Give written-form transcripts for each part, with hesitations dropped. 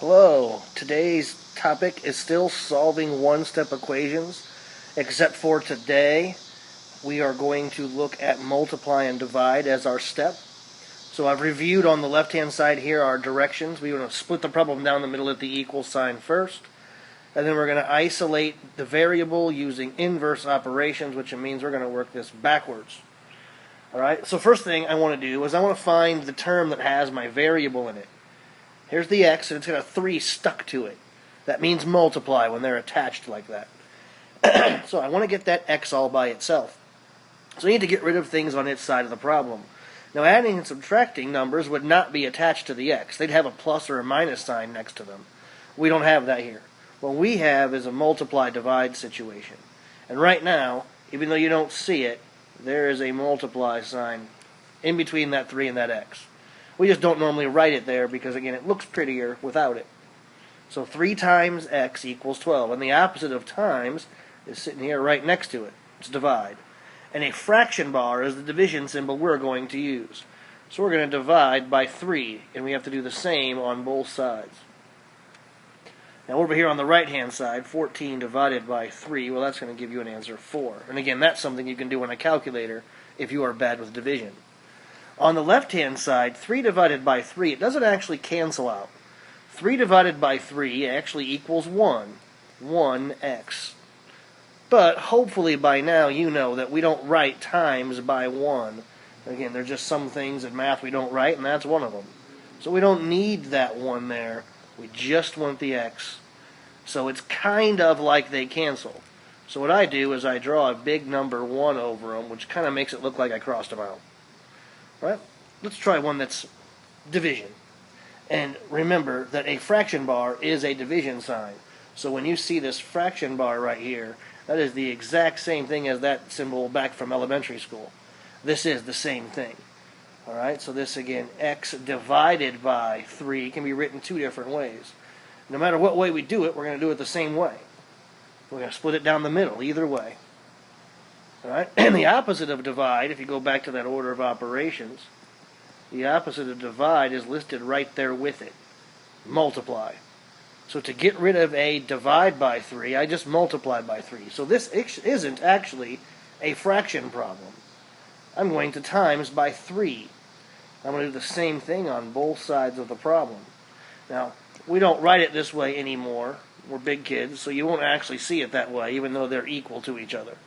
Hello, today's topic is still solving one-step equations, except for today we are going to look at multiply and divide as our step. So I've reviewed on the left-hand side here our directions. We're going to split the problem down the middle at the equal sign first, and then we're going to isolate the variable using inverse operations, which means we're going to work this backwards. Alright, so first thing I want to do is I want to find the term that has my variable in it. Here's the x, and it's got a 3 stuck to it. That means multiply when they're attached like that. So I want to get that x all by itself. So I need to get rid of things on its side of the problem. Now adding and subtracting numbers would not be attached to the x. They'd have a plus or a minus sign next to them. We don't have that here. What we have is a multiply-divide situation. And right now, even though you don't see it, there is a multiply sign in between that 3 and that x. We just don't normally write it there because, again, it looks prettier without it. So 3 times x equals 12. And the opposite of times is sitting here right next to it. It's divide. And a fraction bar is the division symbol we're going to use. So we're going to divide by 3, and we have to do the same on both sides. Now over here on the right-hand side, 14 divided by 3, well, that's going to give you an answer of 4. And again, that's something you can do on a calculator if you are bad with division. On the left-hand side, 3 divided by 3, it doesn't actually cancel out. 3 divided by 3 actually equals 1. 1x. But hopefully by now you know that we don't write times by 1. Again, there's just some things in math we don't write, and that's one of them. So we don't need that 1 there. We just want the x. So it's kind of like they cancel. So what I do is I draw a big number 1 over them, which kind of makes it look like I crossed them out. Right? Let's try one that's division. And remember that a fraction bar is a division sign. So when you see this fraction bar right here, that is the exact same thing as that symbol back from elementary school. This is the same thing. Alright, so this again, x divided by 3 can be written 2 different ways. No matter what way we do it, we're going to do it the same way. We're going to split it down the middle, either way. Alright, and the opposite of divide, if you go back to that order of operations, the opposite of divide is listed right there with it. Multiply. So to get rid of a divide by 3, I just multiply by 3. So this isn't actually a fraction problem. I'm going to times by 3. I'm going to do the same thing on both sides of the problem. Now, we don't write it this way anymore. We're big kids, so you won't actually see it that way, even though they're equal to each other.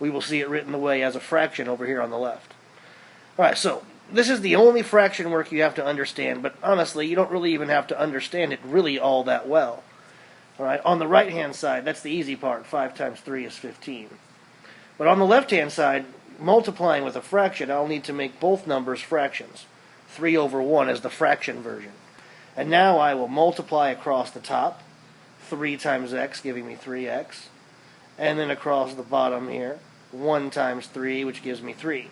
We will see it written the way as a fraction over here on the left. Alright, so this is the only fraction work you have to understand, but honestly, you don't really even have to understand it really all that well. Alright, on the right-hand side, that's the easy part. 5 times 3 is 15. But on the left-hand side, multiplying with a fraction, I'll need to make both numbers fractions. 3 over 1 is the fraction version. And now I will multiply across the top. 3 times x, giving me 3x. And then across the bottom here, 1 times 3, which gives me 3.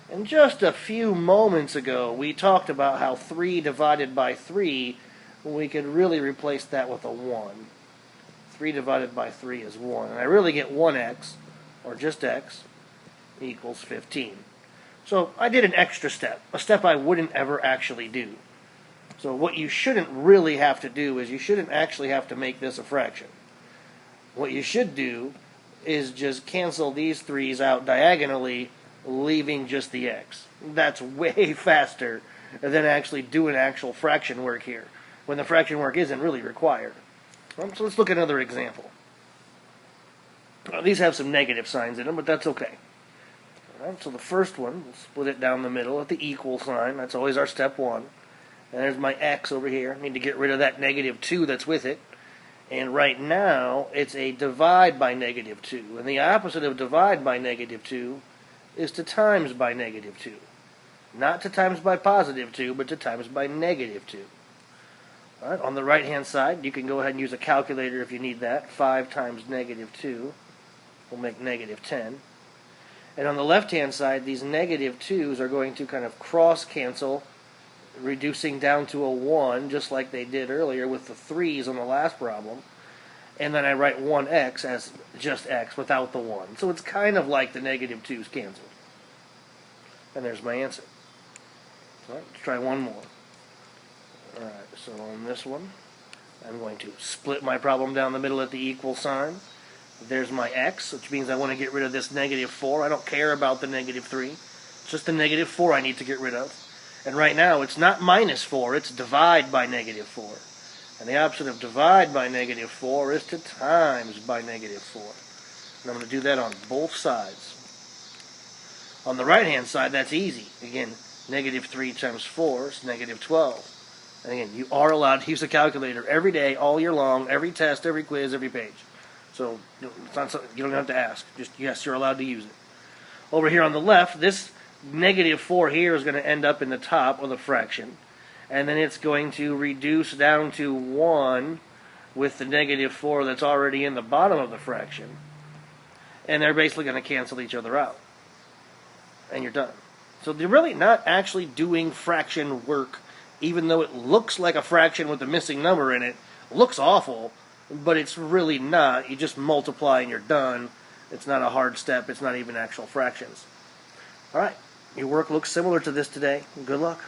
And just a few moments ago, we talked about how 3 divided by 3, we could really replace that with a 1. 3 divided by 3 is 1. And I really get 1x, or just x, equals 15. So I did an extra step, a step I wouldn't ever actually do. So what you shouldn't really have to do is you shouldn't actually have to make this a fraction. What you should do is just cancel these 3's out diagonally, leaving just the x. That's way faster than actually doing actual fraction work here, when the fraction work isn't really required. So let's look at another example. These have some negative signs in them, but that's okay. Alright, so the first one, we'll split it down the middle at the equal sign. That's always our step 1. And there's my x over here. I need to get rid of that negative 2 that's with it. And right now, it's a divide by negative 2. And the opposite of divide by negative 2 is to times by negative 2. Not to times by positive 2, but to times by negative 2. All right, on the right-hand side, you can go ahead and use a calculator if you need that. 5 times negative 2 will make negative 10. And on the left-hand side, these negative 2's are going to kind of cross-cancel, reducing down to a 1, just like they did earlier with the 3's on the last problem. And then I write 1x as just x without the 1. So it's kind of like the negative 2's canceled. And there's my answer. All right, let's try one more. Alright, so on this one, I'm going to split my problem down the middle at the equal sign. There's my x, which means I want to get rid of this negative 4. I don't care about the negative 3. It's just the negative 4 I need to get rid of. And right now, it's not minus 4, it's divide by negative 4. And the opposite of divide by negative 4 is to times by negative 4. And I'm going to do that on both sides. On the right-hand side, that's easy. Again, negative 3 times 4 is negative 12. And again, you are allowed to use a calculator every day, all year long, every test, every quiz, every page. So it's not something you don't have to ask. Just yes, you're allowed to use it. Over here on the left, this negative 4 here is going to end up in the top of the fraction. And then it's going to reduce down to 1 with the negative 4 that's already in the bottom of the fraction. And they're basically going to cancel each other out. And you're done. So they're really not actually doing fraction work, even though it looks like a fraction with a missing number in it. Looks awful, but it's really not. You just multiply and you're done. It's not a hard step. It's not even actual fractions. All right. Your work looks similar to this today. Good luck.